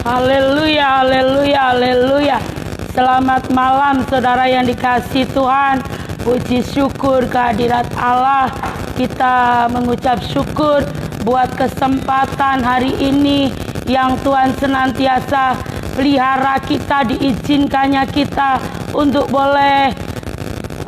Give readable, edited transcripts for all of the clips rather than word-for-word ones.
Haleluya, haleluya, haleluya. Selamat malam saudara yang dikasihi Tuhan. Puji syukur kehadirat Allah. Kita mengucap syukur buat kesempatan hari ini yang Tuhan senantiasa pelihara kita, diizinkannya kita untuk boleh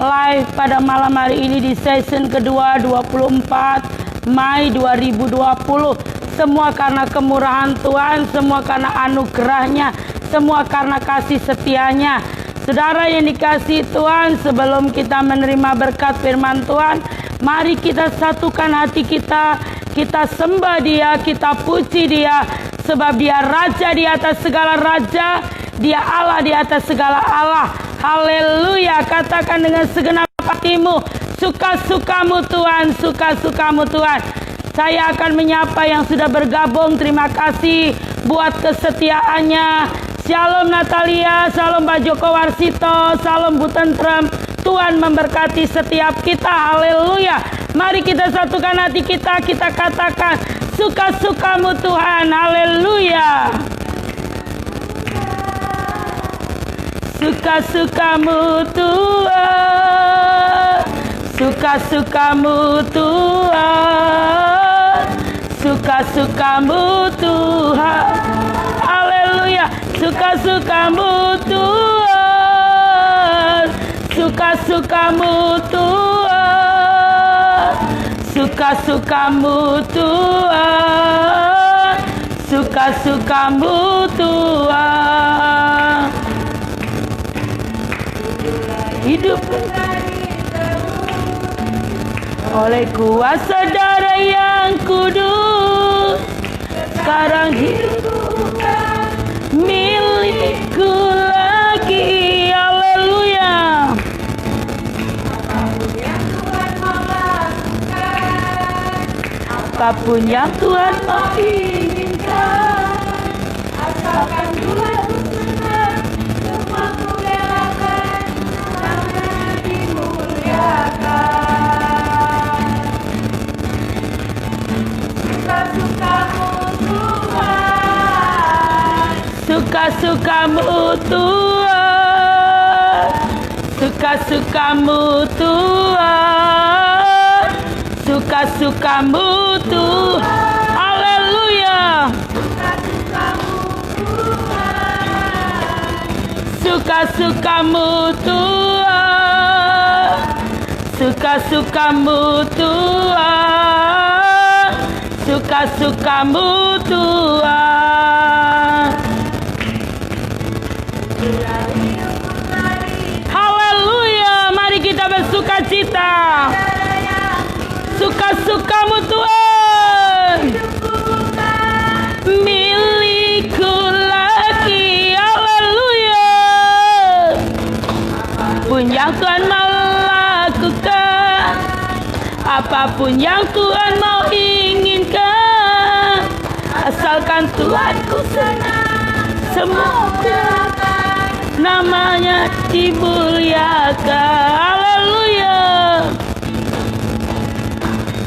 live pada malam hari ini di season kedua 24 Mei 2020. Semua karena kemurahan Tuhan, semua karena anugerahnya, semua karena kasih setianya. Saudara yang dikasihi Tuhan, sebelum kita menerima berkat firman Tuhan, mari kita satukan hati kita. Kita sembah Dia, kita puji Dia, sebab Dia Raja di atas segala raja, Dia Allah di atas segala Allah. Haleluya, katakan dengan segenap hatimu, suka-sukamu Tuhan, suka-sukamu Tuhan. Saya akan menyapa yang sudah bergabung. Terima kasih buat kesetiaannya. Shalom Natalia, shalom Pak Joko Warsito, shalom Bu Tentrem. Tuhan memberkati setiap kita. Haleluya. Mari kita satukan hati kita. Kita katakan suka-sukamu Tuhan. Haleluya. Suka-sukamu Tuhan. Suka-sukamu Tuhan. Suka-sukamu Tuhan. Haleluya. Suka-sukamu Tuhan. Suka-sukamu Tuhan. Suka-sukamu Tuhan. Suka-sukamu Tuhan. Hidup oleh kuasa darah yang kudus, sekarang hidupku milikku lagi. Haleluya. Apapun yang Tuhan mau inginkan, asalkan Tuhan senang, semua kubelakan, namanya dimuliakan. Suka-sukamu Tuhan. Suka-sukamu Tuhan. Suka-sukamu Tuhan. Haleluya. Suka-sukamu Tuhan. Suka-sukamu Tuhan. Suka-sukamu Tuhan. Haleluya. Mari kita bersuka cita. Suka-sukamu Tuhan milikku lagi. Haleluya. Apapun yang Tuhan mau lakukan, apapun yang Tuhan mau inginkan, asalkan Tuhan ku senang, semoga namanya dimuliakan. Haleluya.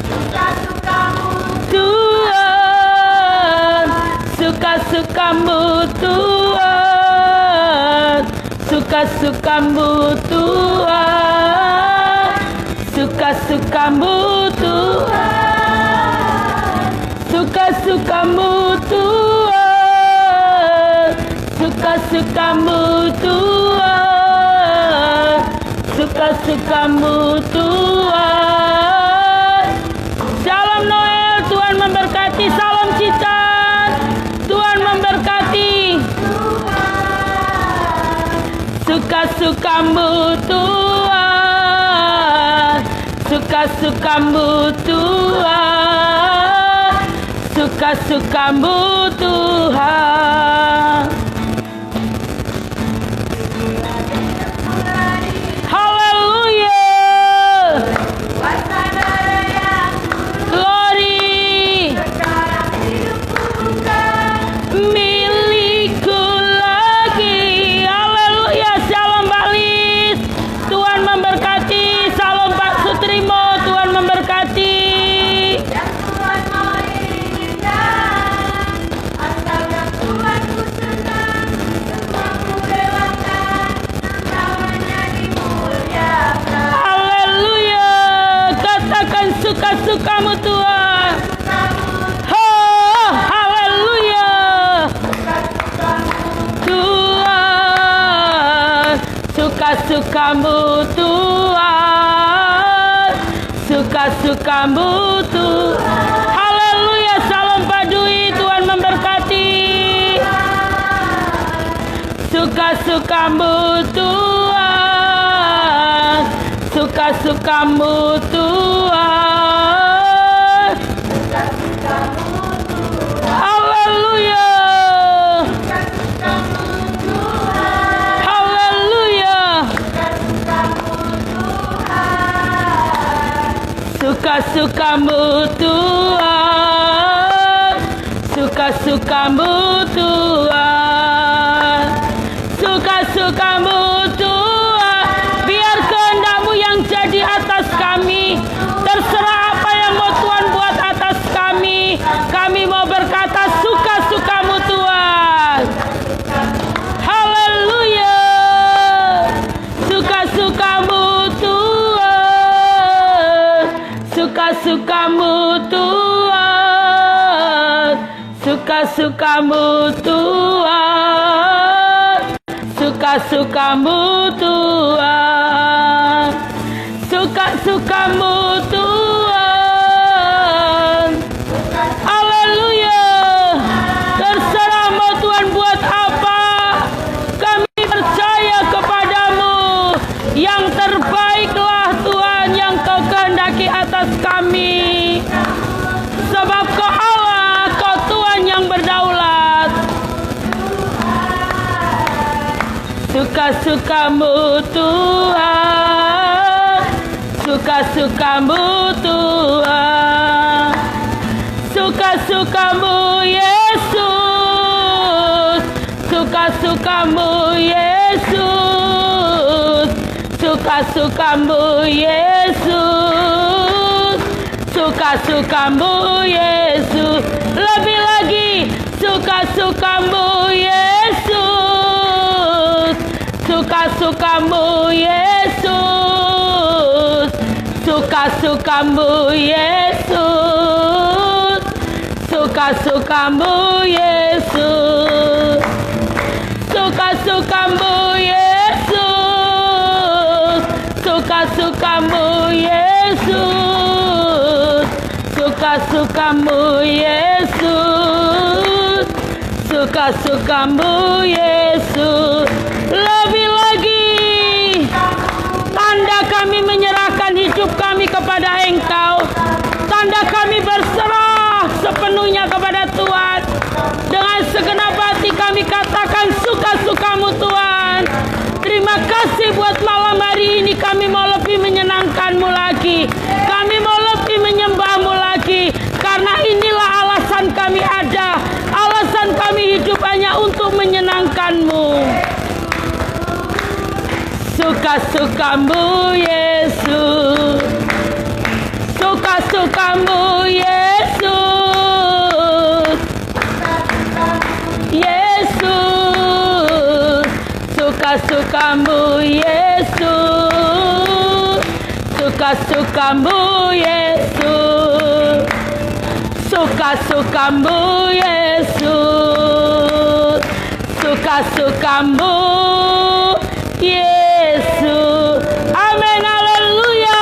Suka-sukamu Tuhan. Suka-sukamu Tuhan. Suka-sukamu Tuhan. Suka-sukamu Tuhan. Suka-sukamu Tuhan. Suka-sukamu Tuhan. Suka-sukamu Tuhan. Shalom Noel, Tuhan memberkati. Salam Cican, Tuhan memberkati. Suka-sukamu Tuhan. Suka-sukamu Tuhan. Suka-sukamu Tuhan. Haleluya. Glory. Milikku lagi. Haleluya. Shalom Mbak Lis, Tuhan memberkati. Salam Pak Sutrimo, Tuhan memberkati. Yang Tuhan mau inginkan, asalkan Tuhan ku suka-sukamu Tuhan, suka-sukamu Tuhan. Haleluya, salam padui, Tuhan memberkati. Suka-sukamu Tuhan, suka-sukamu Tuhan. Haleluya, haleluya. Suka-sukamu Tuhan, suka-sukamu Tuhan, suka-sukamu Tuhan. Biar kehendak-Mu yang jadi atas kami. Terserah apa yang mau Tuhan buat atas kami. Kami mau berkata suka-sukamu Tuhan. Haleluya, suka-sukamu Tuhan, suka-sukamu Tuhan, suka-sukamu Tuhan, suka-sukamu Tuhan, suka-sukamu Tuhan. Haleluya, terserah mau Tuhan buat apa. Kami percaya kepadamu. Yang terbaiklah Tuhan yang Kau kehendaki atas kami. Sebab Kau Allah, Kau Tuhan yang berdaulat. Suka-sukamu Tuhan, suka-sukamu Tuhan, suka-sukamu Yesus, suka-sukamu Yesus, suka-sukamu Yesus, suka-sukamu Yesus. Lebih lagi, suka-sukamu Yesus, suka-sukamu Yesus, suka-sukamu Yesus, suka-sukamu Yesus, suka-sukamu Yesus, suka-sukamu Yesus, suka-sukamu Yesus, suka-sukamu Yesus. Lebih lagi, tanda kami menyerahkan hidup kami kepada Engkau. Tanda kami berserah sepenuhnya kepada Tuhan. Dengan segenap hati kami katakan suka-sukamu Tuhan. Terima kasih buat malam hari ini. Kami mau lebih menyenangkan-Mu lagi. Kami mau lebih menyembah-Mu lagi. Karena inilah alasan kami ada. Alasan kami hidup hanya untuk menyenangkan-Mu. Suka-sukamu Yesus, suka-sukamu Yesus, Yesus, suka-sukamu Yesus, suka-sukamu Yesus, suka-sukamu Yesus, suka-sukamu Yesus. Amin, haleluya.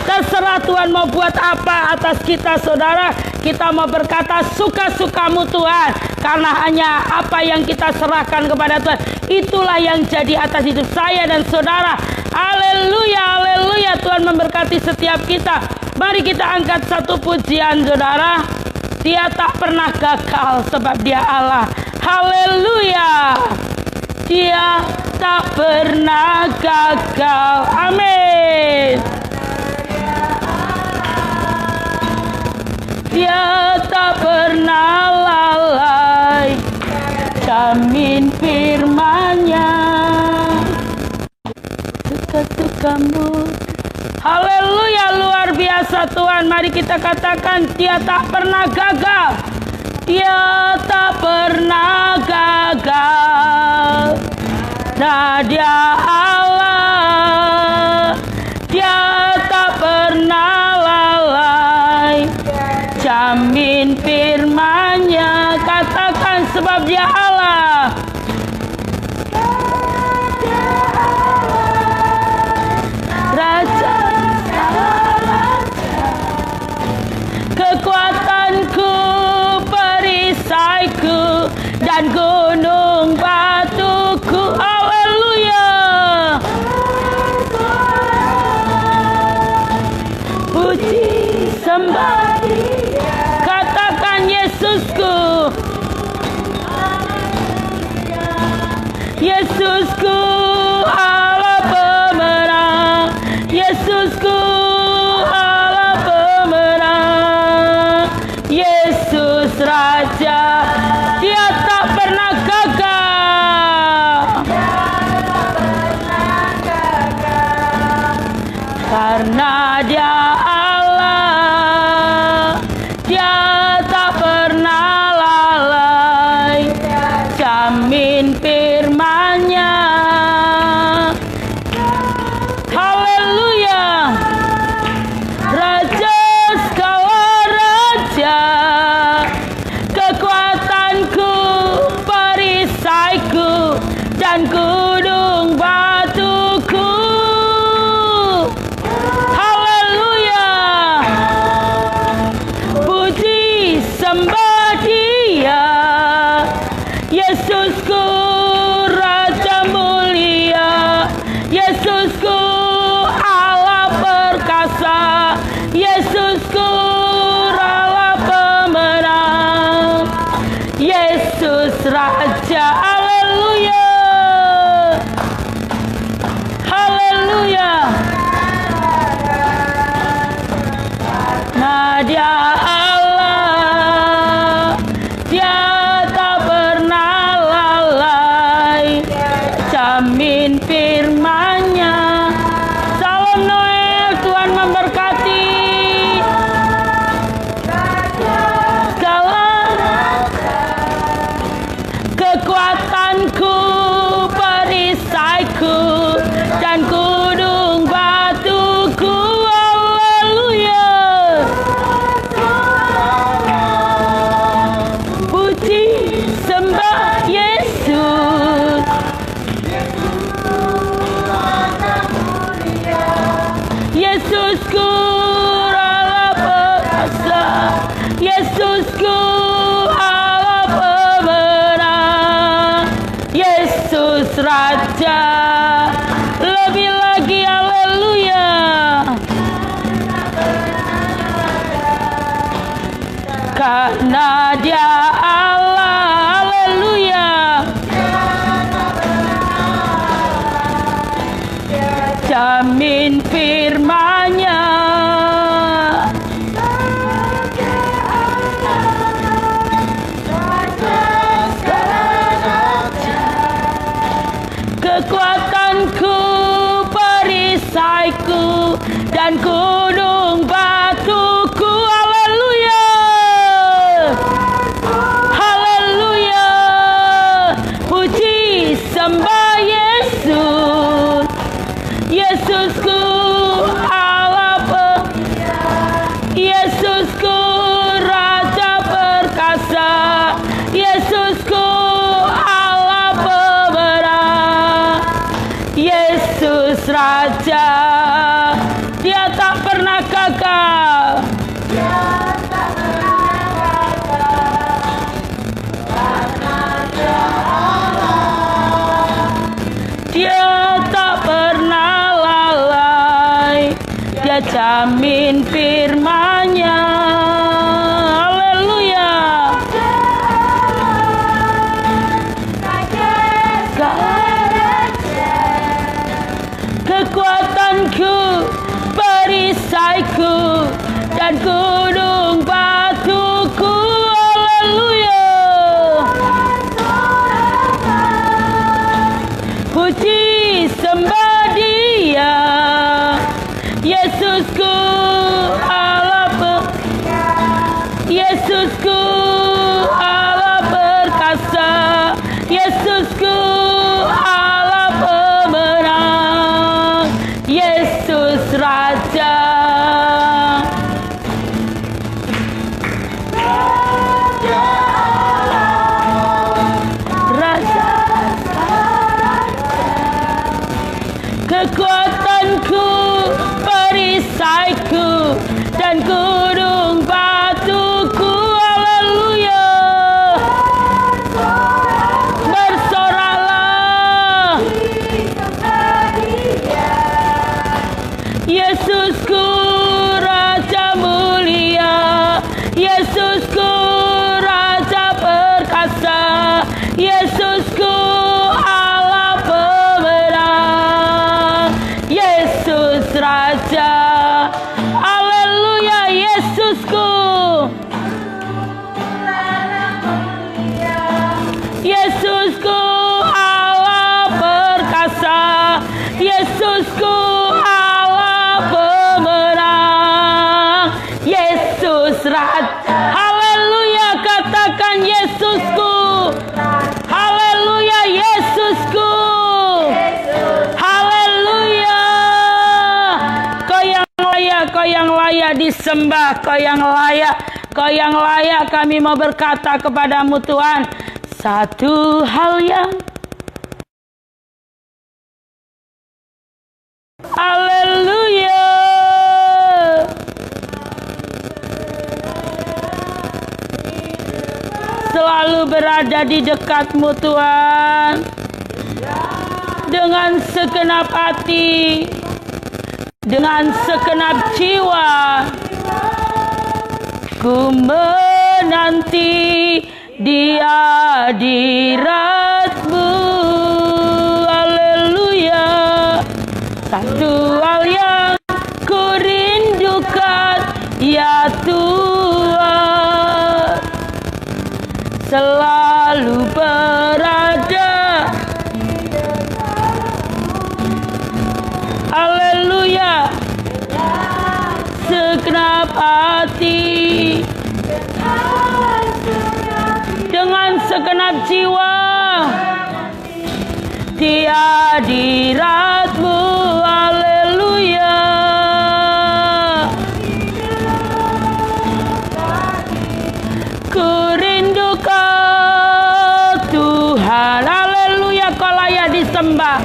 Terserah Tuhan mau buat apa atas kita, saudara. Kita mau berkata suka-sukamu Tuhan. Karena hanya apa yang kita serahkan kepada Tuhan, itulah yang jadi atas hidup saya dan saudara. Haleluya, haleluya. Tuhan memberkati setiap kita. Mari kita angkat satu pujian, saudara. Dia tak pernah gagal sebab Dia Allah. Haleluya. Dia tak pernah gagal. Amin. Dia tak pernah lalai, jamin firman-Nya. Suka-sukamu. Haleluya, luar biasa Tuhan. Mari kita katakan Dia tak pernah gagal. Dia tak pernah gagal. Nah, Dia Allah. Dia tak pernah lalai, jamin firman-Nya. Katakan sebab Dia Allah. dan gunung batuku. Haleluya. Puji sembah Dia. Katakan Yesusku. Yesusku Allah pemenang. Yesusku Allah pemenang. Yesus Raja, Dia tak pernah gagal. Karena Dia Allah, Dia tak pernah lalai. Jamin firman-Nya. Haleluya. Raja segala raja, kekuatanku, perisaiku, dan gunung batuku. Haleluya. Puji sembah Dia. Yesusku Raja mulia. Yesusku Allah perkasa. Yesusku Allah pemenang. Yesus Raja. Haleluya. Haleluya. Nah, Dia Allah, Dia tak pernah lalai. Jamin firman-Nya. Salam Noel, Tuhan memberkati. Segala kekuatanku, perisaiku, dan gunung batuku. Haleluya. Puji sembah Yesus. Yesusku Allah perkasa. Yesusku Allah pemenang. Yesus Raja. Lebih lagi haleluya. Karena Dia Allah. Haleluya. Jamin firman-Nya. Kekuatanku, perisaiku, dan gunung batuku. Haleluya. Haleluya. Puji sembah Yesus. Yesusku Allah Yesusku Raja perkasa. Yesusku Allah pemenang. Yesus Raja, Dia tak pernah gagal. Dia tak pernah lalai. Dia jamin firman-Nya. Haleluya. Kekuatanku, perisaiku, dan gunung batuku. Haleluya. Puji sembah Dia. Yesusku Allah Yesusku Allah perkasa. Yesusku Allah pemenang. Yesus Raja. Kekuatanku, perisaiku, dan gunung batuku. Haleluya. berat. Haleluya, katakan Yesusku. Haleluya, Yesusku. Haleluya. Kau yang layak disembah, Kau yang layak kami mau berkata kepadamu Tuhan. Satu hal yang haleluya. Selalu berada di dekatmu Tuhan. Dengan segenap hati, dengan segenap jiwa, ku menanti di hadirat-Mu. Haleluya. Satu hal yang ku rindukan, ya Tuhan, selalu berada. Haleluya. Segenap hati, dengan segenap jiwa, di hadirat-Mu. Haleluya. Ku rindukan Tuhan. Haleluya. Kau layak disembah,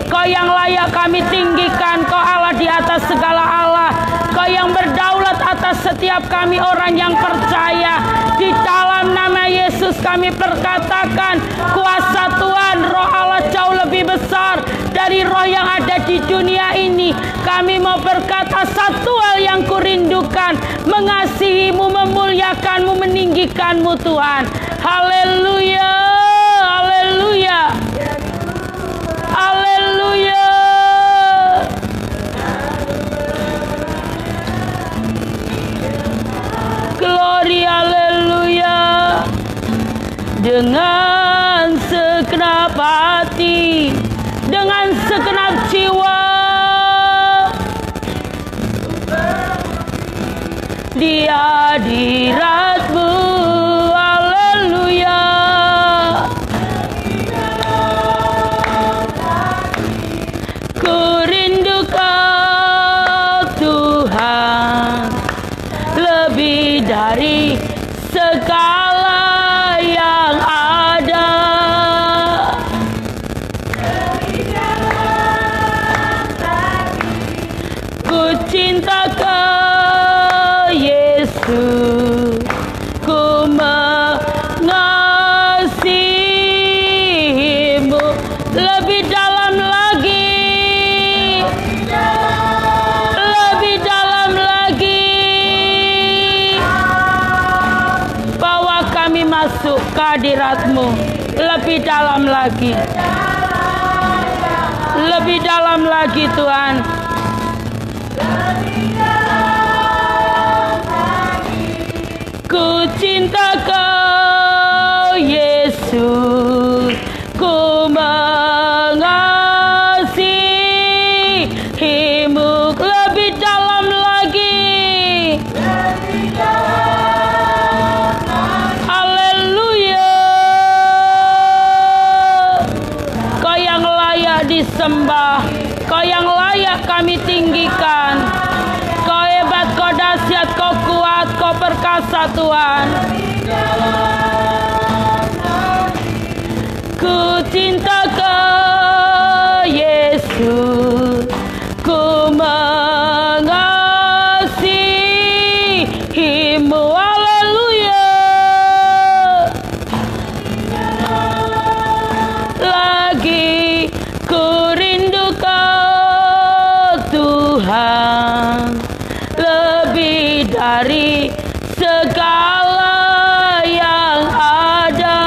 Kau yang layak kami tinggikan. Kau Allah di atas segala Allah. Kau yang berdaulat atas setiap kami orang yang percaya. Di dalam nama Yesus kami perkatakan, kuasa Tuhan, roh Allah jauh lebih besar dari roh yang ada di dunia ini. Kami mau berkata satu hal yang kurindukan, mengasihi-Mu, memuliakan-Mu, meninggikan-Mu Tuhan. Haleluya. Haleluya. Haleluya. Glory, haleluya. Dengan segenap hati, dengan segenap jiwa, di hadirat-Mu. Haleluya. Ku rindukan Tuhan lebih dari segala yang ada. Ku cinta Kau Yesus, ku mengasihi-Mu lebih dalam lagi, lebih dalam lagi. Bawa kami masuk ke hadirat-Mu lebih dalam lagi, lebih dalam lagi Tuhan. Ku cinta Kau Yesus, ku mengasihi-Mu lebih dalam lagi. Haleluya. Kau yang layak disembah, Kau yang layak kami tinggikan. Kau hebat, Kau dahsyat, Kau kuat, Kau perkasa Tuhan. Ku cinta Kau Yesus, ku mengasihi-Mu. Haleluya. Lagi ku rindu Kau Tuhan lebih dari segala yang ada.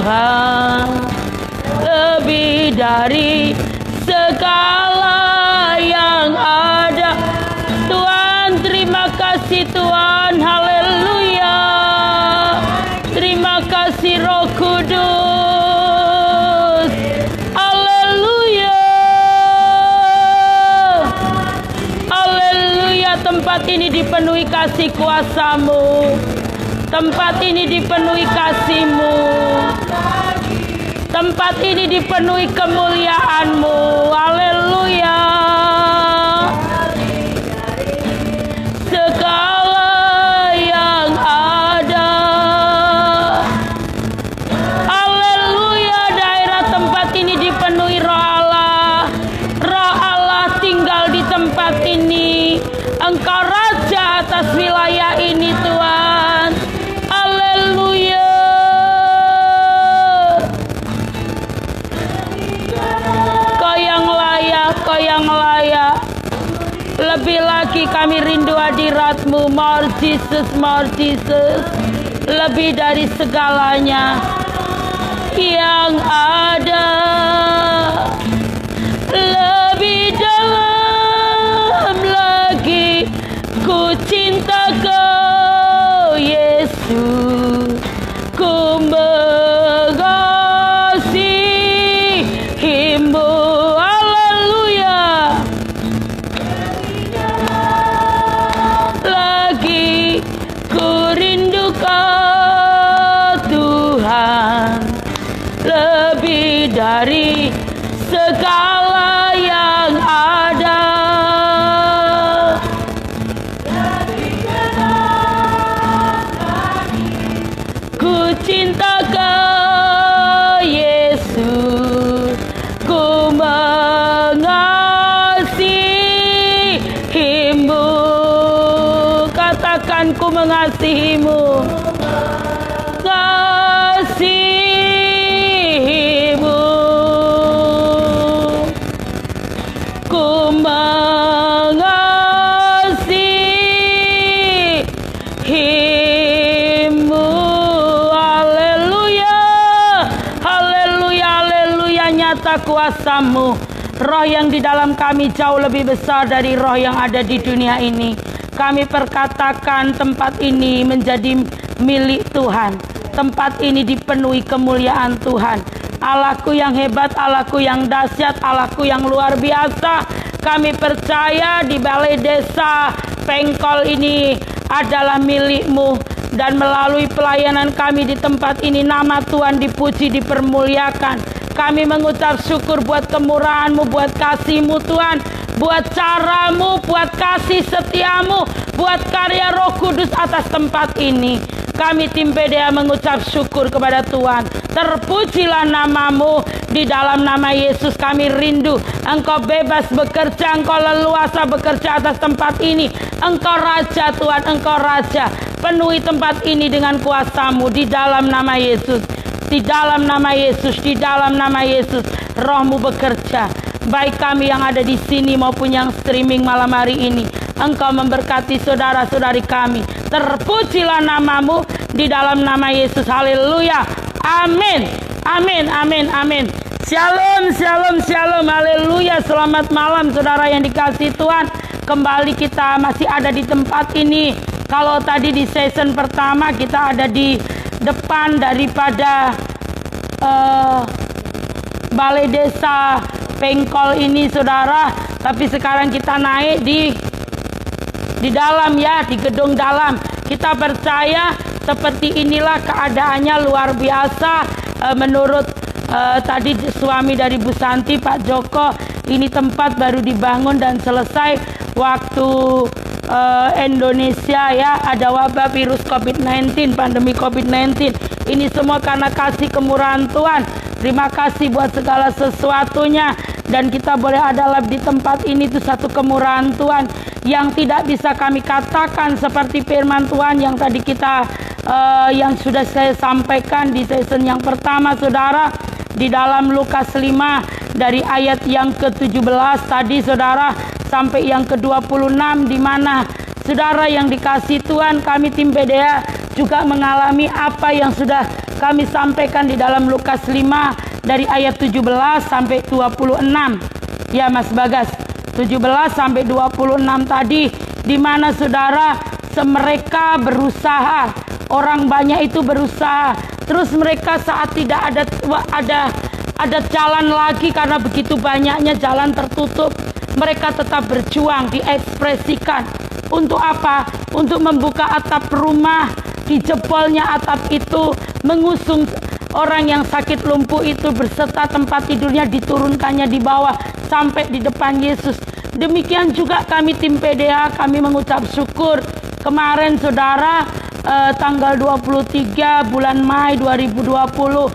Tuhan, lebih dari segala yang ada. Tuhan, terima kasih Tuhan, haleluya. Terima kasih Roh Kudus, haleluya. Haleluya, tempat ini dipenuhi kasih kuasa-Mu. Tempat ini dipenuhi kasih-Mu. Tempat ini dipenuhi kemuliaan-Mu. Haleluya. Segala yang ada. Haleluya. Daerah tempat ini dipenuhi Roh Allah. Roh Allah tinggal di tempat ini. Engkau Raja atas wilayah ini Tuhan. Haleluya. Kau yang layak, Kau yang layak. Lebih lagi kami rindu hadirat-Mu, more Jesus, more Jesus. Lebih dari segalanya yang ada. Lebih dalam lagi ku cinta Kau Yesus, ku mengasihi-Mu. Haleluya. Lagi ku rindu Kau Tuhan, lebih dari segala yang ada. Ku cinta Kau Yesus, ku mengasihi-Mu. Katakan, ku mengasihi-Mu. Kasih-Mu. Ku mengasihi-Mu. Haleluya. Haleluya, haleluya. Nyata kuasa-Mu. Roh yang di dalam kami jauh lebih besar dari roh yang ada di dunia ini. Kami perkatakan tempat ini menjadi milik Tuhan. Tempat ini dipenuhi kemuliaan Tuhan. Allahku yang hebat, Allahku yang dahsyat, Allahku yang luar biasa. Kami percaya di balai desa Pengkol ini adalah milik-Mu. Dan melalui pelayanan kami di tempat ini, nama Tuhan dipuji, dipermuliakan. Kami mengucap syukur buat kemurahan-Mu, buat kasih-Mu Tuhan, buat cara-Mu, buat kasih setia-Mu, buat karya Roh Kudus atas tempat ini. Kami tim PDA mengucap syukur kepada Tuhan. Terpujilah nama-Mu. Di dalam nama Yesus kami rindu Engkau bebas bekerja, Engkau leluasa bekerja atas tempat ini. Engkau Raja Tuhan, Engkau Raja. Penuhi tempat ini dengan kuasa-Mu di dalam nama Yesus. Di dalam nama Yesus, di dalam nama Yesus, Roh-Mu bekerja. Baik kami yang ada di sini maupun yang streaming malam hari ini. Engkau memberkati saudara-saudari kami. Terpujilah nama-Mu di dalam nama Yesus. Haleluya. Amin. Amin, amin, amin. Shalom, shalom, shalom. Haleluya. Selamat malam saudara yang dikasihi Tuhan. Kembali kita masih ada di tempat ini. Kalau tadi di season pertama kita ada di depan daripada balai desa Pengkol ini saudara, tapi sekarang kita naik di dalam ya, di gedung dalam. Kita percaya seperti inilah keadaannya luar biasa. Menurut tadi suami dari Bu Santi, Pak Joko, ini tempat baru dibangun dan selesai waktu Indonesia ya ada wabah virus COVID-19, pandemi COVID-19. Ini semua karena kasih kemurahan Tuhan. Terima kasih buat segala sesuatunya. Dan kita boleh ada di tempat ini itu satu kemurahan Tuhan yang tidak bisa kami katakan, seperti firman Tuhan yang tadi kita yang sudah saya sampaikan di season yang pertama saudara, di dalam Lukas 5 dari ayat yang ke-17 tadi saudara sampai yang ke-26, di mana saudara yang dikasih Tuhan, kami tim PDA juga mengalami apa yang sudah kami sampaikan di dalam Lukas 5 dari ayat 17 sampai 26. Ya Mas Bagas, 17 sampai 26 tadi, di mana saudara mereka berusaha, orang banyak itu berusaha, terus mereka saat tidak ada jalan lagi karena begitu banyaknya jalan tertutup, mereka tetap berjuang, diekspresikan. Untuk apa? Untuk membuka atap rumah, dijebolnya atap itu, mengusung orang yang sakit lumpuh itu berserta tempat tidurnya, diturunkannya di bawah sampai di depan Yesus. Demikian juga kami tim PDH, kami mengucap syukur. Kemarin saudara, tanggal 23 bulan Mei 2020,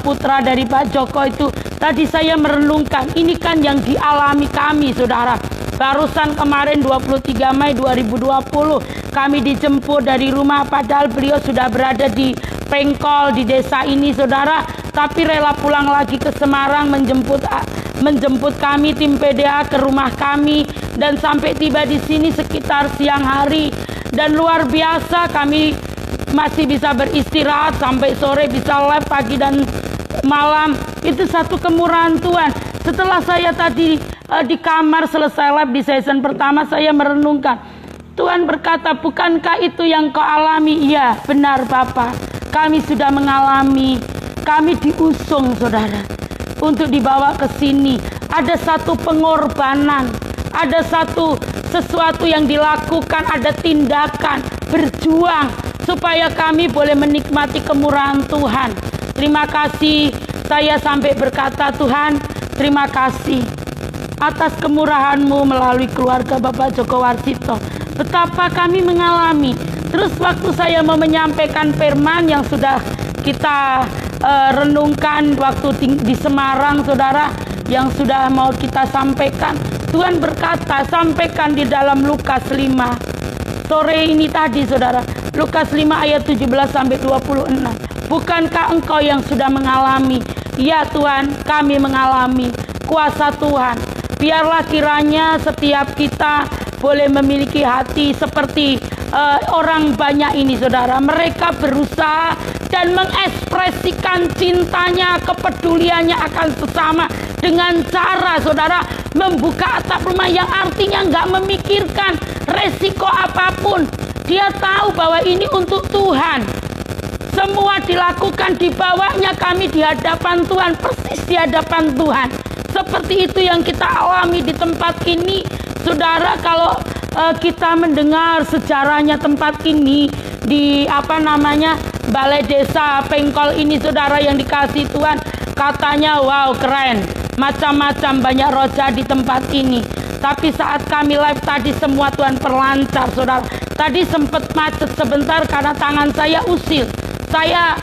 putra dari Pak Joko itu, tadi saya merenungkan, ini kan yang dialami kami saudara. Barusan kemarin 23 Mei 2020 kami dijemput dari rumah, padahal beliau sudah berada di Pengkol di desa ini saudara, tapi rela pulang lagi ke Semarang menjemput kami tim PDA ke rumah kami, dan sampai tiba di sini sekitar siang hari. Dan luar biasa, kami masih bisa beristirahat sampai sore, bisa live pagi dan malam. Itu satu kemurahan Tuhan. Setelah saya tadi di kamar selesai live di season pertama, saya merenungkan, Tuhan berkata, bukankah itu yang kau alami? Iya benar Bapak, kami sudah mengalami. Kami diusung saudara untuk dibawa ke sini. Ada satu pengorbanan, ada sesuatu yang dilakukan, ada tindakan berjuang supaya kami boleh menikmati kemurahan Tuhan. Terima kasih, saya sampai berkata, Tuhan terima kasih atas kemurahan-Mu melalui keluarga Bapak Joko Warsito. Betapa kami mengalami. Terus waktu saya mau menyampaikan firman yang sudah kita renungkan waktu di Semarang saudara, yang sudah mau kita sampaikan, Tuhan berkata, sampaikan di dalam Lukas 5 sore ini tadi saudara, Lukas 5 ayat 17 sampai 26. Bukankah engkau yang sudah mengalami? Ya Tuhan, kami mengalami kuasa Tuhan. Biarlah kiranya setiap kita boleh memiliki hati seperti orang banyak ini saudara. Mereka berusaha dan mengekspresikan cintanya, kepeduliannya akan sesama dengan cara saudara membuka atap rumah, yang artinya nggak memikirkan resiko apapun. Dia tahu bahwa ini untuk Tuhan. Semua dilakukan, dibawanya kami di hadapan Tuhan, persis di hadapan Tuhan. Seperti itu yang kita alami di tempat ini saudara. Kalau kita mendengar sejarahnya tempat ini di Balai Desa Pengkol ini saudara yang dikasih Tuhan, katanya wow keren, macam-macam banyak roja di tempat ini. Tapi saat kami live tadi semua Tuhan perlancar saudara. Tadi sempat macet sebentar karena tangan saya usil. Saya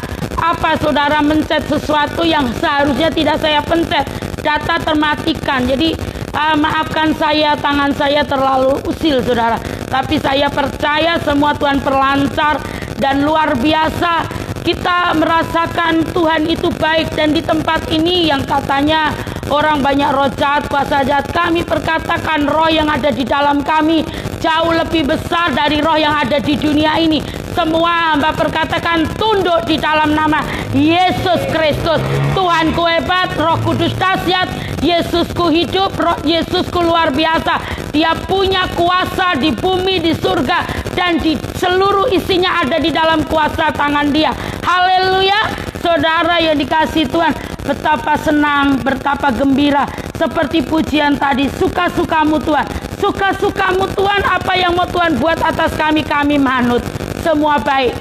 saudara mencet sesuatu yang seharusnya tidak saya pencet, data termatikan. Jadi maafkan saya, tangan saya terlalu usil saudara. Tapi saya percaya semua Tuhan perlancar dan luar biasa. Kita merasakan Tuhan itu baik. Dan di tempat ini yang katanya orang banyak roh jahat, kuasa jahat, kami perkatakan roh yang ada di dalam kami jauh lebih besar dari roh yang ada di dunia ini. Semua hamba perkatakan tunduk di dalam nama Yesus Kristus. Tuhanku hebat, Roh Kudus dahsyat, Yesusku hidup, Roh Yesusku luar biasa. Dia punya kuasa di bumi, di surga, dan di seluruh isinya ada di dalam kuasa tangan Dia. Haleluya. Saudara yang dikasih Tuhan, betapa senang, betapa gembira. Seperti pujian tadi, suka-sukamu Tuhan, suka-sukamu Tuhan, apa yang mau Tuhan buat atas kami, kami manut. Semua baik.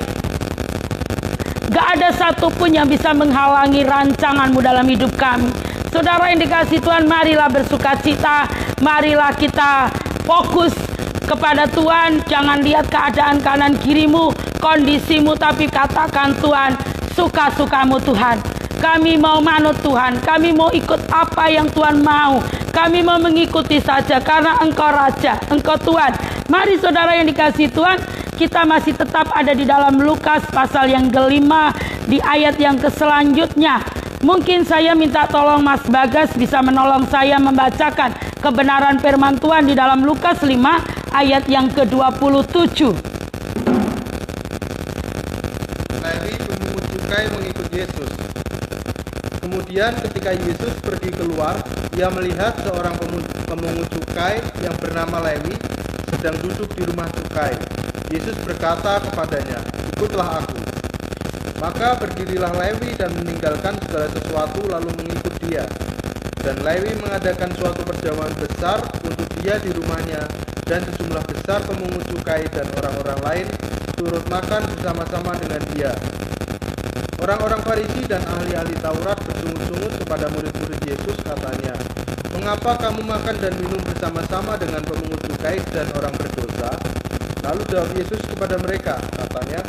Gak ada satupun yang bisa menghalangi rancangan-Mu dalam hidup kami. Saudara yang dikasih Tuhan, marilah bersuka cita. Marilah kita fokus kepada Tuhan. Jangan lihat keadaan kanan kirimu, kondisimu, tapi katakan, Tuhan, suka-sukamu Tuhan. Kami mau manut Tuhan. Kami mau ikut apa yang Tuhan mau. Kami mau mengikuti saja karena Engkau Raja, Engkau Tuhan. Mari saudara yang dikasih Tuhan, kita masih tetap ada di dalam Lukas pasal yang ke-5 di ayat yang selanjutnya. Mungkin saya minta tolong Mas Bagas bisa menolong saya membacakan kebenaran firman Tuhan di dalam Lukas 5 ayat yang ke-27. Lagi pemungut cukai mengikuti Yesus. Kemudian ketika Yesus pergi keluar, ia melihat seorang pemungut cukai yang bernama Lewi sedang duduk di rumah cukai. Yesus berkata kepadanya, "Ikutlah aku." Maka berdirilah Lewi dan meninggalkan segala sesuatu lalu mengikut dia. Dan Lewi mengadakan suatu perjamuan besar untuk dia di rumahnya, dan sejumlah besar pemungut cukai dan orang-orang lain turut makan bersama-sama dengan dia. Orang-orang Farisi dan ahli-ahli Taurat bersungut-sungut kepada murid-murid Yesus, katanya, "Mengapa kamu makan dan minum bersama-sama dengan pemungut cukai dan orang berdosa?" Lalu jawab Yesus kepada mereka, katanya,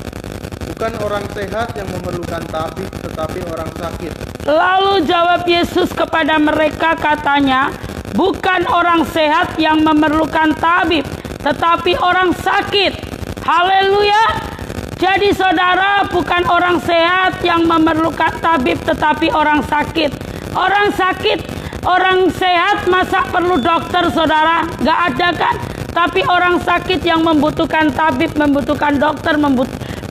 "Bukan orang sehat yang memerlukan tabib, tetapi orang sakit." Lalu jawab Yesus kepada mereka, katanya, "Bukan orang sehat yang memerlukan tabib, tetapi orang sakit." Haleluya. Jadi saudara, bukan orang sehat yang memerlukan tabib, tetapi orang sakit. Orang sakit, orang sehat masa perlu dokter, saudara? Gak ada kan? Tapi orang sakit yang membutuhkan tabib, membutuhkan dokter,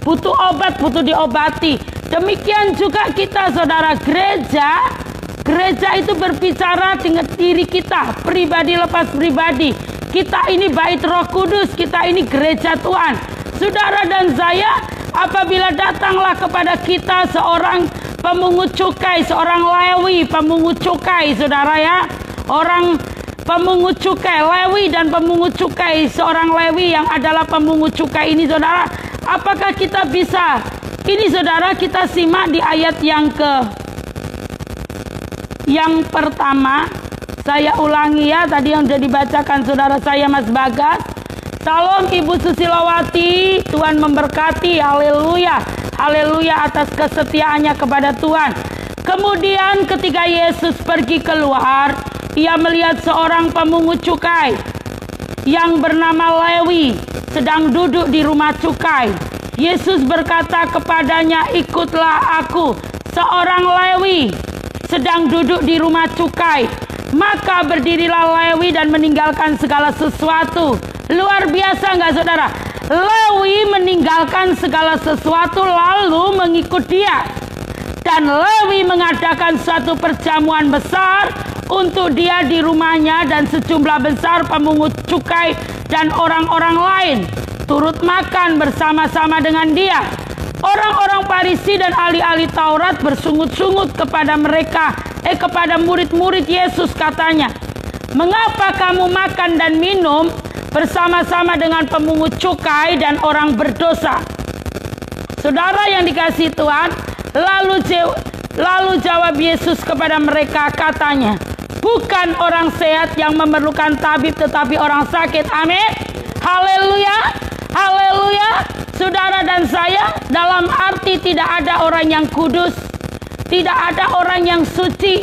butuh obat, butuh diobati. Demikian juga kita, saudara. Gereja itu berbicara dengan diri kita, pribadi lepas pribadi. Kita ini bait Roh Kudus, kita ini gereja Tuhan. Saudara dan saya, apabila datanglah kepada kita seorang pemungut cukai, seorang Lewi pemungut cukai, saudara ya, orang pemungut cukai, Lewi dan pemungut cukai, seorang Lewi yang adalah pemungut cukai ini, saudara, apakah kita bisa? Ini saudara, kita simak di ayat yang pertama. Saya ulangi ya, tadi yang sudah dibacakan saudara saya Mas Bagas. Salam Ibu Susilowati, Tuhan memberkati, haleluya, haleluya atas kesetiaannya kepada Tuhan. Kemudian ketika Yesus pergi keluar, ia melihat seorang pemungut cukai yang bernama Lewi sedang duduk di rumah cukai. Yesus berkata kepadanya, "Ikutlah aku." Seorang Lewi sedang duduk di rumah cukai. Maka berdirilah Lewi dan meninggalkan segala sesuatu. Luar biasa nggak saudara? Lewi meninggalkan segala sesuatu lalu mengikut dia. Dan Lewi mengadakan suatu perjamuan besar untuk dia di rumahnya, dan sejumlah besar pemungut cukai dan orang-orang lain turut makan bersama-sama dengan dia. Orang-orang Farisi dan ahli-ahli Taurat bersungut-sungut kepada kepada murid-murid Yesus, katanya, "Mengapa kamu makan dan minum bersama-sama dengan pemungut cukai dan orang berdosa?" Saudara yang dikasihi Tuhan, lalu jawab Yesus kepada mereka, katanya, "Bukan orang sehat yang memerlukan tabib, tetapi orang sakit." Amin. Haleluya. Haleluya. Saudara dan saya, dalam arti tidak ada orang yang kudus, tidak ada orang yang suci.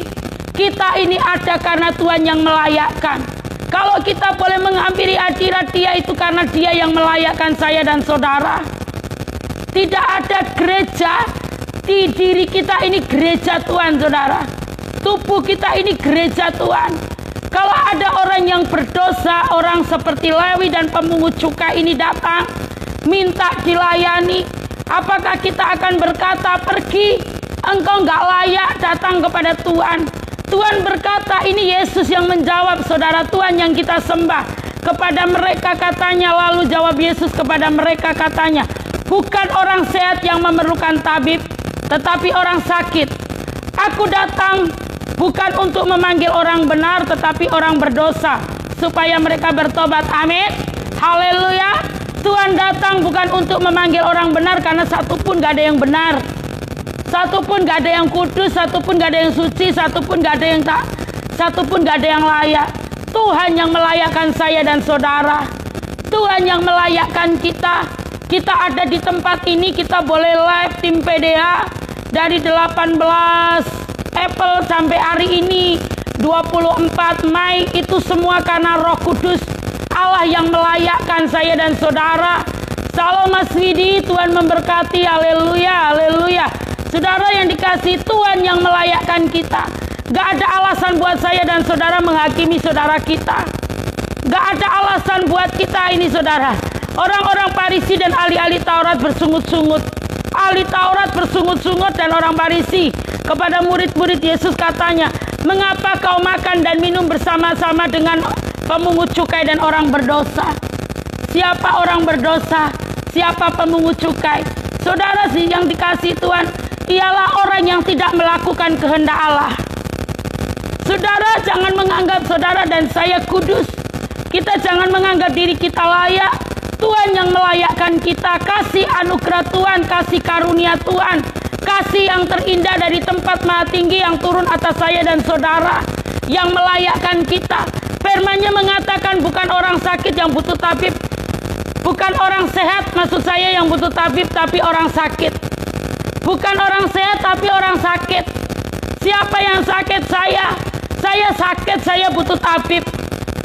Kita ini ada karena Tuhan yang melayakkan. Kalau kita boleh menghampiri hadirat Dia, itu karena Dia yang melayakkan saya dan saudara. Tidak ada gereja, di diri kita ini gereja Tuhan, saudara. Tubuh kita ini gereja Tuhan. Kalau ada orang yang berdosa, orang seperti Lewi dan pemungut cukai ini datang, minta dilayani, apakah kita akan berkata, "Pergi, engkau nggak layak datang kepada Tuhan"? Tuhan berkata, ini Yesus yang menjawab, saudara, Tuhan yang kita sembah. Kepada mereka katanya, lalu jawab Yesus kepada mereka katanya, "Bukan orang sehat yang memerlukan tabib, tetapi orang sakit. Aku datang bukan untuk memanggil orang benar, tetapi orang berdosa, supaya mereka bertobat." Amin. Haleluya. Tuhan datang bukan untuk memanggil orang benar, karena satupun gak ada yang benar. Satupun gak ada yang kudus, satupun gak ada yang suci, satupun gak ada yang layak. Tuhan yang melayakkan saya dan saudara. Tuhan yang melayakkan kita. Kita ada di tempat ini, kita boleh live tim PDA dari 18 April sampai hari ini 24 Mei. Itu semua karena Roh Kudus Allah yang melayakkan saya dan saudara. Salam Mas Widi, Tuhan memberkati, haleluya, haleluya. Saudara yang dikasihi, Tuhan yang melayakkan kita. Gak ada alasan buat saya dan saudara menghakimi saudara kita. Gak ada alasan buat kita ini, saudara. Orang-orang Farisi dan ahli-ahli Taurat bersungut-sungut. ahli Taurat bersungut-sungut dan orang Farisi. Kepada murid-murid Yesus katanya, "Mengapa kau makan dan minum bersama-sama dengan pemungut cukai dan orang berdosa?" Siapa orang berdosa? Siapa pemungut cukai? Saudara yang dikasihi Tuhan, ialah orang yang tidak melakukan kehendak Allah. Saudara jangan menganggap saudara dan saya kudus. Kita jangan menganggap diri kita layak. Tuhan yang melayakkan kita. Kasih anugerah Tuhan, kasih karunia Tuhan, kasih yang terindah dari tempat maha tinggi yang turun atas saya dan saudara, yang melayakkan kita. Firman-Nya mengatakan bukan orang sakit yang butuh tabib, bukan orang sehat maksud saya yang butuh tabib, tapi orang sakit. Bukan orang sehat tapi orang sakit. Siapa yang sakit? Saya sakit, saya butuh tabib.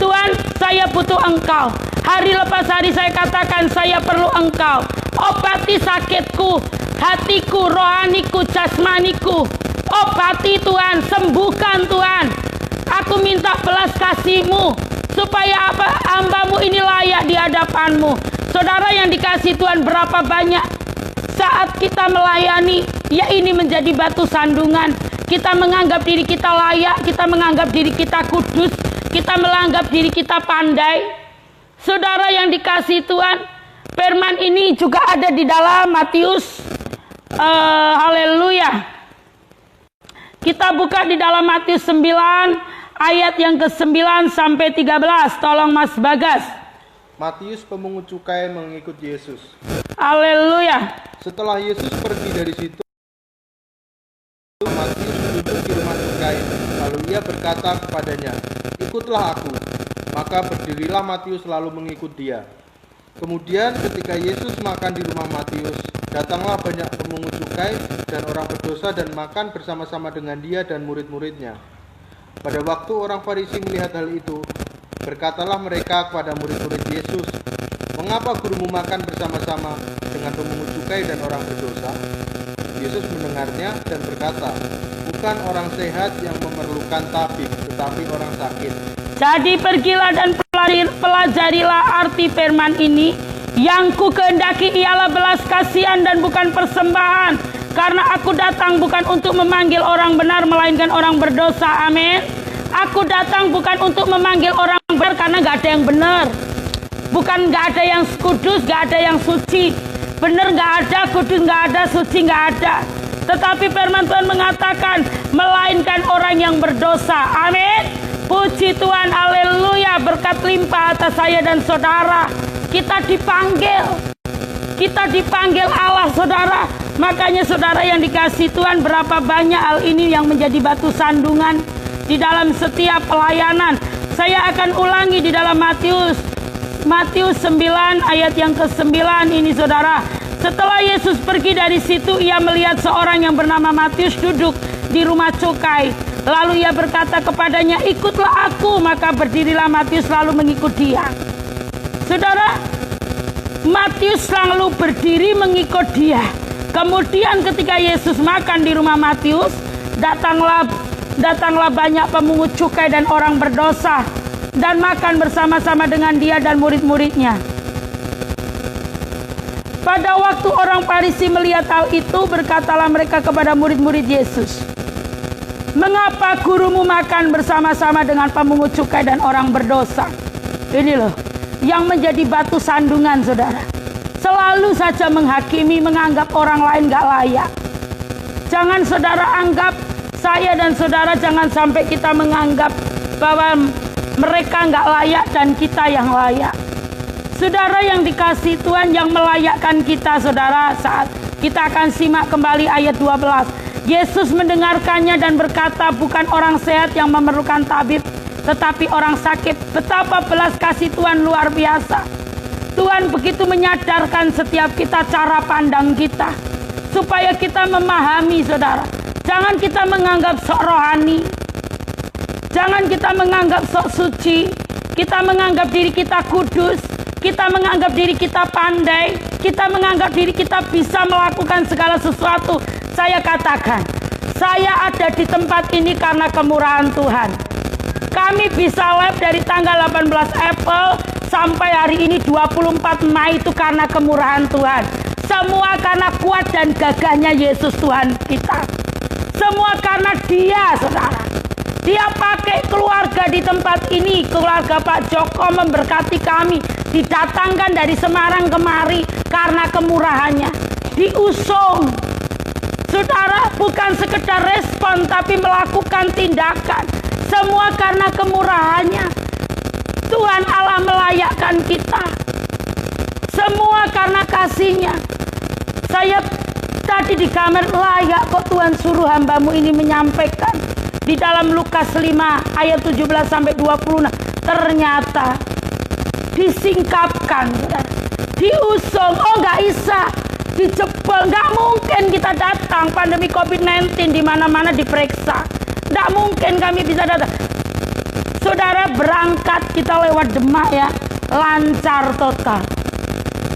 Tuhan, saya butuh Engkau. Hari lepas hari saya katakan saya perlu Engkau. Obati sakitku, hatiku, rohaniku, jasmaniku. Obati Tuhan, sembuhkan Tuhan. Aku minta belas kasih-Mu supaya hamba-Mu ini layak di hadapan-Mu. Saudara yang dikasihi Tuhan, berapa banyak saat kita melayani, ya ini menjadi batu sandungan. Kita menganggap diri kita layak, kita menganggap diri kita kudus, kita menganggap diri kita pandai. Saudara yang dikasihi Tuhan, firman ini juga ada di dalam Matius. Haleluya. Kita buka di dalam Matius 9 ayat yang ke-9 sampai 13. Tolong Mas Bagas. Matius pemungut cukai mengikut Yesus. Haleluya. Setelah Yesus pergi dari situ, Matius duduk di rumah cukai. Lalu ia berkata kepadanya, "Ikutlah aku." Maka berdirilah Matius lalu mengikut dia. Kemudian ketika Yesus makan di rumah Matius, datanglah banyak pemungut cukai dan orang berdosa dan makan bersama-sama dengan dia dan murid-muridnya. Pada waktu orang Farisi melihat hal itu, berkatalah mereka kepada murid-murid Yesus, "Mengapa gurumu makan bersama-sama dengan pemungut cukai dan orang berdosa?" Yesus mendengarnya dan berkata, "Bukan orang sehat yang memerlukan tabib, tetapi orang sakit." Jadi pergilah dan pelajarilah arti firman ini. Yang ku kehendaki ialah belas kasihan dan bukan persembahan. Karena aku datang bukan untuk memanggil orang benar, melainkan orang berdosa. Amin. Aku datang bukan untuk memanggil orang benar, karena gak ada yang benar. Bukan gak ada yang kudus, gak ada yang suci. Benar gak ada, kudus gak ada, suci gak ada. Tetapi firman Tuhan mengatakan, melainkan orang yang berdosa. Amin. Puji Tuhan, haleluya, berkat limpah atas saya dan saudara. Kita dipanggil Allah, saudara. Makanya saudara yang dikasihi Tuhan, berapa banyak hal ini yang menjadi batu sandungan di dalam setiap pelayanan. Saya akan ulangi di dalam Matius 9 ayat yang ke-9 ini, saudara. Setelah Yesus pergi dari situ, ia melihat seorang yang bernama Matius duduk di rumah cukai. Lalu ia berkata kepadanya, "Ikutlah aku." Maka berdirilah Matius lalu mengikut dia. Saudara, Matius selalu berdiri mengikut dia. Kemudian ketika Yesus makan di rumah Matius, datanglah banyak pemungut cukai dan orang berdosa dan makan bersama-sama dengan dia dan murid-muridnya. Pada waktu orang Farisi melihat hal itu, berkatalah mereka kepada murid-murid Yesus, "Mengapa gurumu makan bersama-sama dengan pemungut cukai dan orang berdosa?" Ini loh yang menjadi batu sandungan, saudara. Selalu saja menghakimi, menganggap orang lain gak layak. Jangan saudara anggap, saya dan saudara jangan sampai kita menganggap bahwa mereka gak layak dan kita yang layak. Saudara yang dikasihi Tuhan, yang melayakkan kita, saudara, saat kita akan simak kembali ayat 12. Yesus mendengarkannya dan berkata, "Bukan orang sehat yang memerlukan tabib, tetapi orang sakit." Betapa belas kasih Tuhan luar biasa. Tuhan begitu menyadarkan setiap kita cara pandang kita, supaya kita memahami, saudara. Jangan kita menganggap sok rohani, jangan kita menganggap sok suci, kita menganggap diri kita kudus, kita menganggap diri kita pandai, kita menganggap diri kita bisa melakukan segala sesuatu. Saya katakan, saya ada di tempat ini karena kemurahan Tuhan. Kami bisa live dari tanggal 18 April sampai hari ini 24 Mei itu karena kemurahan Tuhan. Semua karena kuat dan gagahnya Yesus Tuhan kita. Semua karena Dia, saudara. Dia pakai keluarga di tempat ini, keluarga Pak Joko memberkati kami, didatangkan dari Semarang kemari karena kemurahannya, diusung. Saudara, bukan sekedar respon tapi melakukan tindakan. Semua karena kemurahannya. Tuhan Allah melayakkan kita. Semua karena kasih-Nya. Saya tadi di kamar, layak kok Tuhan suruh hambamu ini menyampaikan. Di dalam Lukas 5 ayat 17-20, ternyata disingkapkan, diusung. Oh, nggak bisa dijebol, nggak mungkin kita datang pandemi COVID-19 di mana-mana diperiksa. Nggak mungkin kami bisa datang. Saudara, berangkat kita lewat Demak ya, lancar total,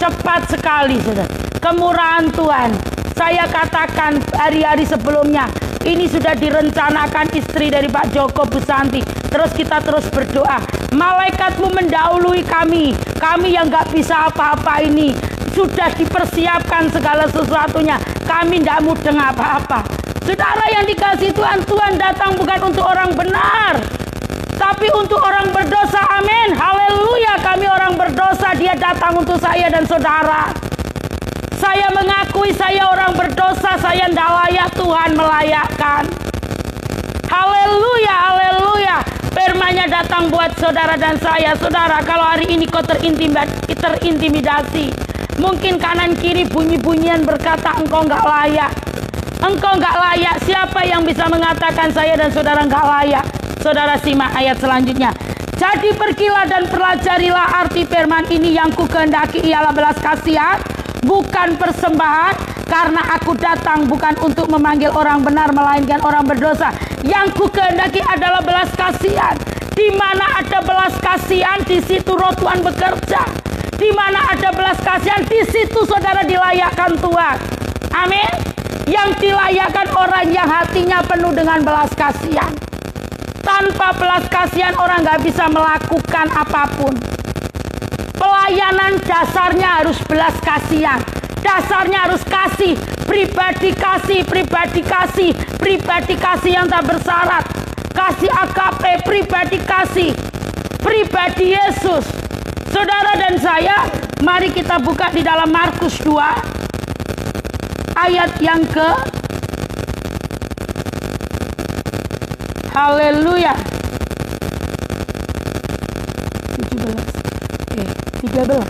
cepat sekali, saudara. Kemurahan Tuhan. Saya katakan hari-hari sebelumnya, ini sudah direncanakan istri dari Pak Joko, Bu Santi. Terus kita terus berdoa. Malaikatmu mendahului kami. Kami yang gak bisa apa-apa ini. Sudah dipersiapkan segala sesuatunya. Kami tidak mudeng apa-apa. Saudara yang dikasih Tuhan, Tuhan datang bukan untuk orang benar, tapi untuk orang berdosa. Amin. Haleluya. Kami orang berdosa, Dia datang untuk saya dan saudara. Saya mengakui saya orang berdosa, saya tidak layak, Tuhan melayakkan. Haleluya, haleluya. Firman-Nya datang buat saudara dan saya. Saudara, kalau hari ini kau terintimidasi, mungkin kanan kiri bunyi-bunyian berkata engkau nggak layak. Engkau nggak layak. Siapa yang bisa mengatakan saya dan saudara nggak layak? Saudara simak ayat selanjutnya. Jadi pergilah dan pelajarilah arti firman ini, yang ku kehendaki ialah belas kasihan, bukan persembahan, karena aku datang bukan untuk memanggil orang benar, melainkan orang berdosa. Yang ku kehendaki adalah belas kasihan. Di mana ada belas kasihan, di situ Roh Tuhan bekerja. Di mana ada belas kasihan, di situ saudara dilayakkan Tuhan. Amin. Yang dilayakkan orang yang hatinya penuh dengan belas kasihan. Tanpa belas kasihan orang nggak bisa melakukan apapun. Pelayanan dasarnya harus belas kasihan. Dasarnya harus kasih. Pribadi kasih, pribadi kasih, pribadi kasih yang tak bersyarat. Kasih AKP, pribadi kasih, pribadi Yesus. Saudara dan saya, mari kita buka di dalam Markus 2 ayat yang ke haleluya 13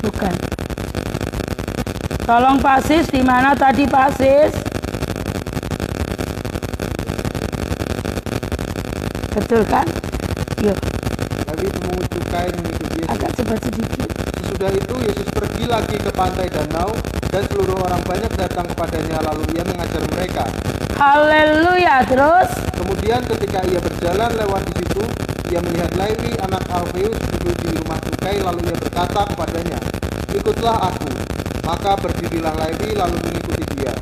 bukan. Tolong Pak Sis, di mana tadi Pak Sis? Betul kan? Yuk. Tapi pemungut cukai mengikuti Yesus. Agak cepat sedikit. Sesudah itu Yesus pergi lagi ke pantai danau, dan seluruh orang banyak datang kepadanya, lalu Ia mengajar mereka. Haleluya. Terus? Kemudian ketika Ia berjalan lewat di situ, Ia melihat Lewi anak Alfeus duduk di rumah cukai, lalu Ia berkata kepadanya, ikutlah aku. Maka berdirilah Lewi lalu mengikuti Dia.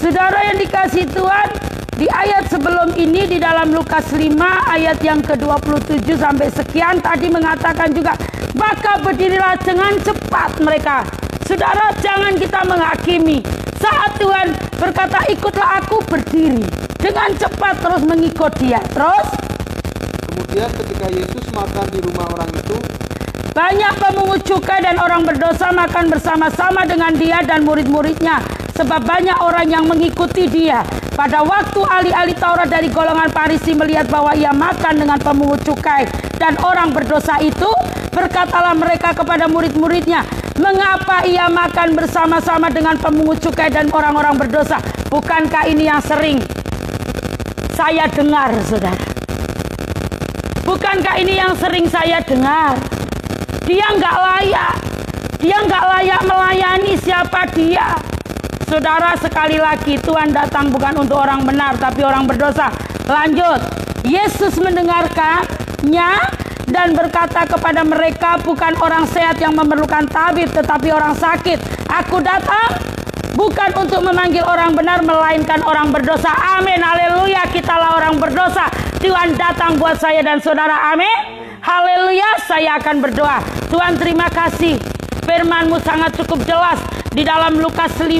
Saudara yang dikasih Tuhan, di ayat sebelum ini di dalam Lukas 5 ayat yang ke-27 sampai sekian tadi mengatakan juga, maka berdirilah dengan cepat mereka. Saudara, jangan kita menghakimi. Saat Tuhan berkata ikutlah aku, berdiri dengan cepat terus mengikut Dia. Terus Kemudian ketika Yesus makan di rumah orang itu, banyak pemungut cukai dan orang berdosa makan bersama-sama dengan Dia dan murid-muridnya, sebab banyak orang yang mengikuti Dia. Pada waktu ahli-ahli Taurat dari golongan Farisi melihat bahwa Ia makan dengan pemungut cukai dan orang berdosa itu, berkatalah mereka kepada murid-muridnya, mengapa Ia makan bersama-sama dengan pemungut cukai dan orang-orang berdosa? Bukankah ini yang sering saya dengar, saudara? Bukankah ini yang sering saya dengar? Dia nggak layak. Dia nggak layak melayani. Siapa dia? Saudara, sekali lagi Tuhan datang bukan untuk orang benar, tapi orang berdosa. Lanjut. Yesus mendengarkannya dan berkata kepada mereka, bukan orang sehat yang memerlukan tabib, tetapi orang sakit. Aku datang bukan untuk memanggil orang benar, melainkan orang berdosa. Amin. Haleluya. Kitalah orang berdosa. Tuhan datang buat saya dan saudara. Amin. Haleluya. Saya akan berdoa. Tuhan, terima kasih. Firman-Mu sangat cukup jelas di dalam Lukas 5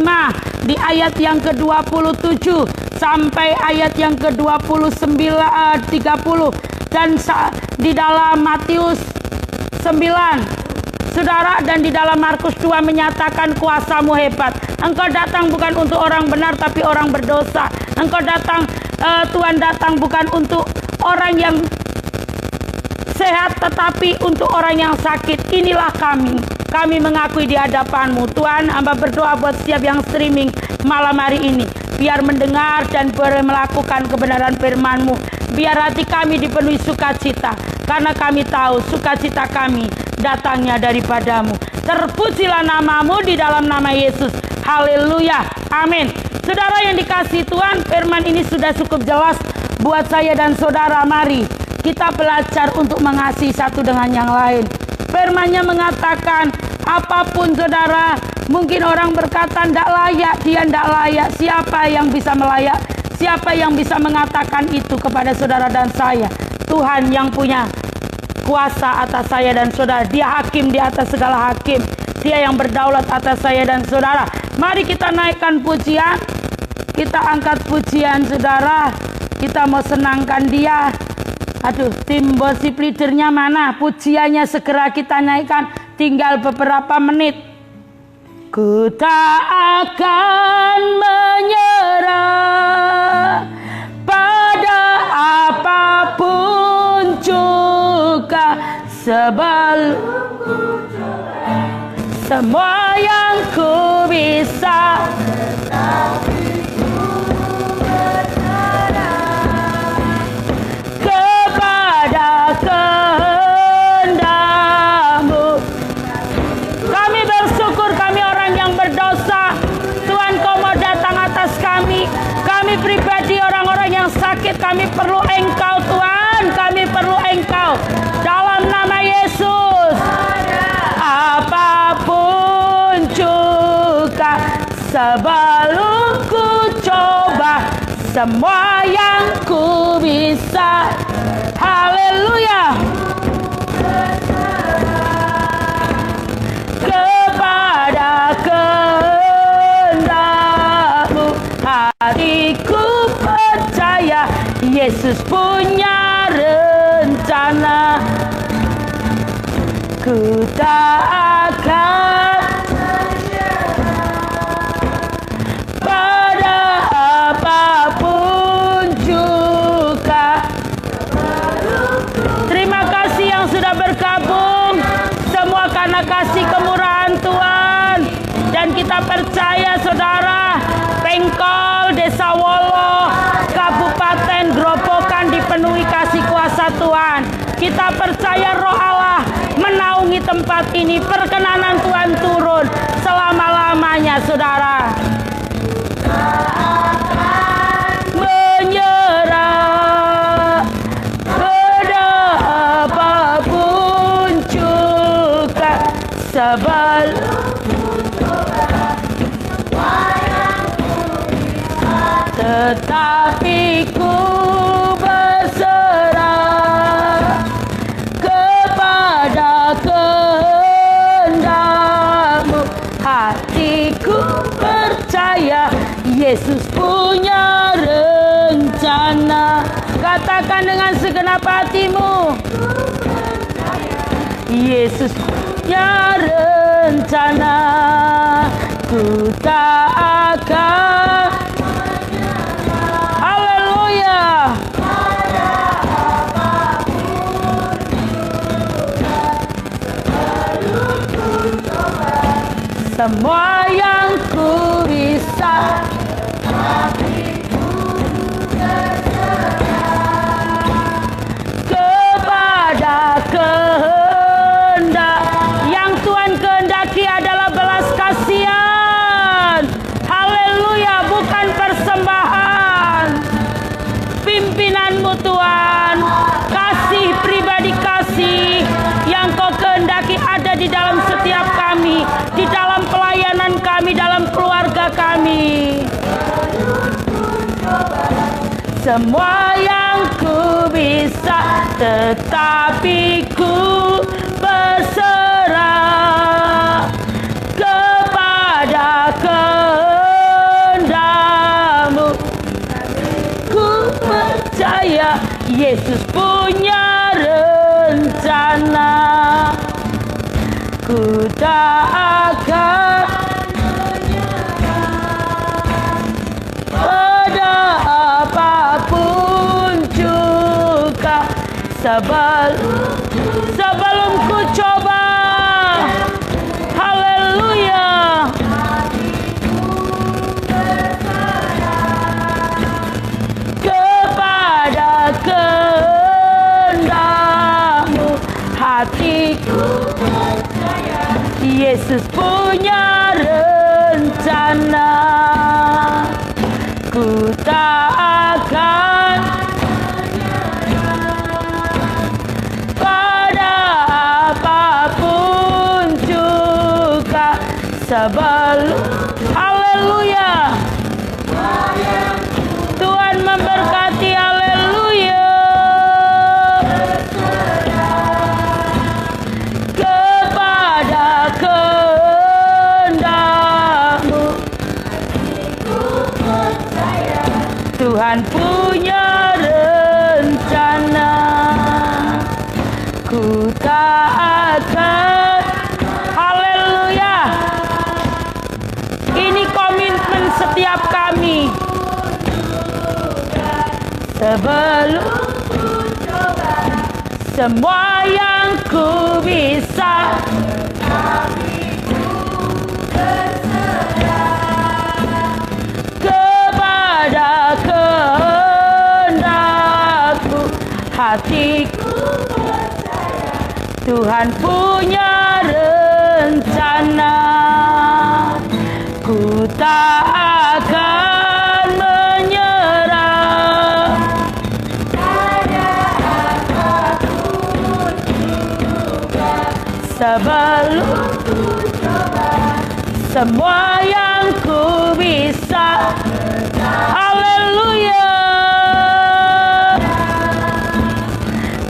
di ayat yang ke-27 sampai ayat yang ke-29 30 dan di dalam Matius 9 Saudara, dan di dalam Markus 2 menyatakan kuasa-Mu hebat. Engkau datang bukan untuk orang benar tapi orang berdosa. Engkau datang, Tuhan datang bukan untuk orang yang sehat tetapi untuk orang yang sakit. Inilah kami mengakui di hadapan-Mu. Tuhan, hamba berdoa buat setiap yang streaming malam hari ini, biar mendengar dan melakukan kebenaran firman-Mu. Biar hati kami dipenuhi sukacita, karena kami tahu sukacita kami datangnya daripada-Mu. Terpujilah nama-Mu di dalam nama Yesus. Haleluya. Amin. Saudara yang dikasihi Tuhan, firman ini sudah cukup jelas buat saya dan saudara. Mari kita belajar untuk mengasihi satu dengan yang lain. Firman-Nya mengatakan, apapun saudara, mungkin orang berkata tidak layak, dia tidak layak. Siapa yang bisa melayak? Siapa yang bisa mengatakan itu kepada saudara dan saya? Tuhan yang punya kuasa atas saya dan saudara. Dia hakim di atas segala hakim. Dia yang berdaulat atas saya dan saudara. Mari kita naikkan pujian. Kita angkat pujian saudara. Kita mau senangkan Dia. Aduh, tim worship leadernya mana? Pujiannya segera kita naikkan. Tinggal beberapa menit. Ku tak akan menyerah pada apapun juga, sebelum semua yang ku bisa. Kepada kehendak-Mu. Kami bersyukur kami orang yang berdosa. Tuhan, Kau mau datang atas kami. Kami pribadi orang-orang yang sakit, kami perlu Engkau Tuhan. Kami perlu Engkau. Dalam nama Yesus. Apapun juga, sebelum ku coba semua yang ku bisa. Haleluya. Kepada kehendak-Mu, hatiku percaya Yesus punya rencana. Ku tak akan pada apapun juga. Terima kasih yang sudah bergabung, semua karena kasih kemurahan Tuhan. Dan kita percaya saudara, Pengkol, Desa Wolo, Kabupaten Grobogan dipenuhi kasih kuasa Tuhan. Kita percaya Roh Allah menaungi tempat ini. Perkenanan Tuhan turun selama-lamanya saudara. Menyerah pada apapun juga, sebelum tetapi ku berserah kepada kehendak-Mu. Hatiku percaya Yesus punya rencana. Katakan dengan segenap hatimu, Yesus punya rencana. Ku tak akan. Haleluya. Semua yang ku bisa. Kepada kehendak yang Tuhan kehendaki adalah belas kasihan. Haleluya, bukan persembahan. Pimpinan-Mu Tuhan, kasih pribadi kasih yang Kau kehendaki ada di dalam setiap kami, di dalam pelayanan kami, dalam keluarga kami. Semua yang ku bisa, tetapi ku berserah Yesus punya rencana. Ku tak akan pada apapun juga sebelum ku coba. Haleluya. Kepada kehendak-Mu hatiku percaya. Yesus punya rencana. Ku tak akan pada apapun juga sebelum. Haleluya. Tuhan memberkati. Haleluya. Kepada kehendak-Mu Tuhan punya rencana. Ku tak akan. Haleluya. Ini komitmen setiap kami. Sebelum semua yang ku bisa, kepada kehendak-Mu hatiku percaya. Tuhan punya rencana. Ku tak akan menyerah. Sebelum semua yang ku bisa. Haleluya.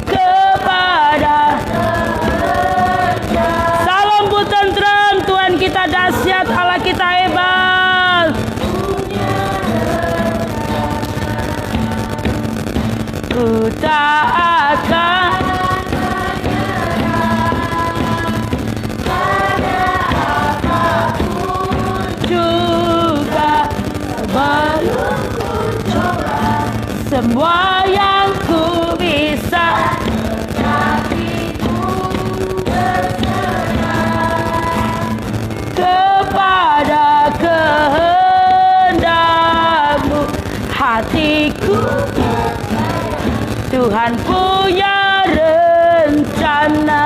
Kepada salam bu tentrem, Tuhan kita dahsyat, Allah kita hebat. Ku tak akan juga sebelum ku coba semua yang ku bisa. Kepada kehendak-Mu hatiku Tuhan punya rencana.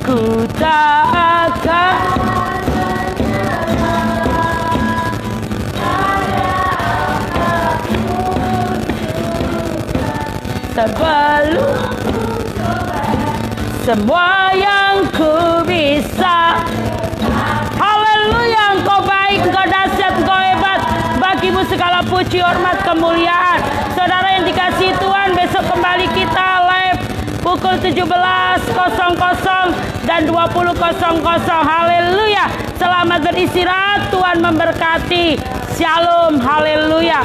Ku tak akan sebelum semua yang ku bisa. Haleluya. Engkau baik, Engkau dahsyat, Engkau hebat. Bagimu segala puji, hormat, kemuliaan. Saudara yang dikasihi Tuhan, besok kembali kita live pukul 17.00 dan 20.00. Haleluya. Selamat beristirahat. Tuhan memberkati. Shalom. Haleluya.